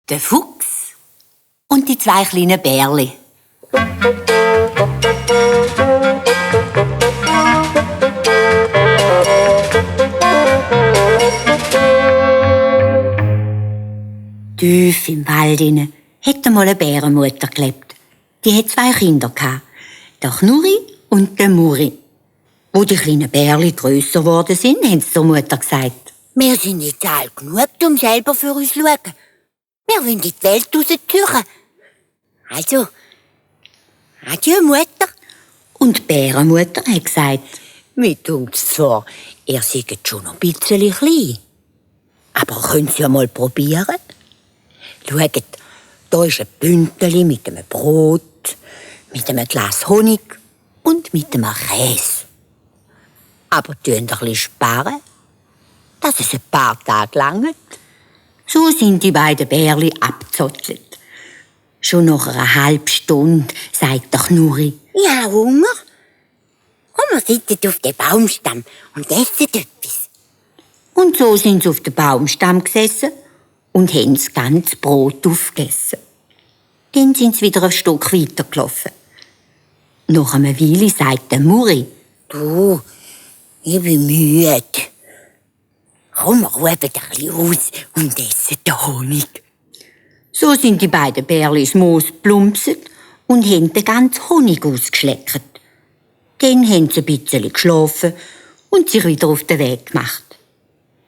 Der Fuchs und die zwei kleinen Bärli. Tief im Wald inne hat einmal eine Bärenmutter gelebt. Die hat zwei Kinder gehabt, der Knurri und der Muri. Wo die kleinen Bärli grösser geworden sind, haben sie zur Mutter gesagt: Wir sind nicht alt genug, um selber für uns zu schauen. Wir wollen in die Welt rausziehen. Also, adieu, Mutter. Und die Bärenmutter hat gesagt: Mir dunkt's zwar, ihr seid schon noch ein bisschen klein. Aber könnt ihr ja mal probieren? Schaut, da ist ein Bündeli mit einem Brot, mit einem Glas Honig und mit einem Käse. Aber tun ein bisschen sparen, dass es ein paar Tage langt. So sind die beiden Bärli abgezottelt. Schon nach einer halben Stunde sagt der Knurri: Ja, Hunger? Komm, wir sitzen auf dem Baumstamm und essen etwas. Und so sind sie auf dem Baumstamm gesessen und haben das ganze Brot aufgegessen. Dann sind sie wieder ein Stück weitergelaufen. Nach einer Weile sagt der Muri: Du, ich bin müde. Komm, wir rufen ein bisschen aus und essen den Honig. So sind die beiden Bärli ins Moos plumpset und haben den ganzen Honig ausgeschleckt. Dann haben sie ein bisschen geschlafen und sich wieder auf den Weg gemacht.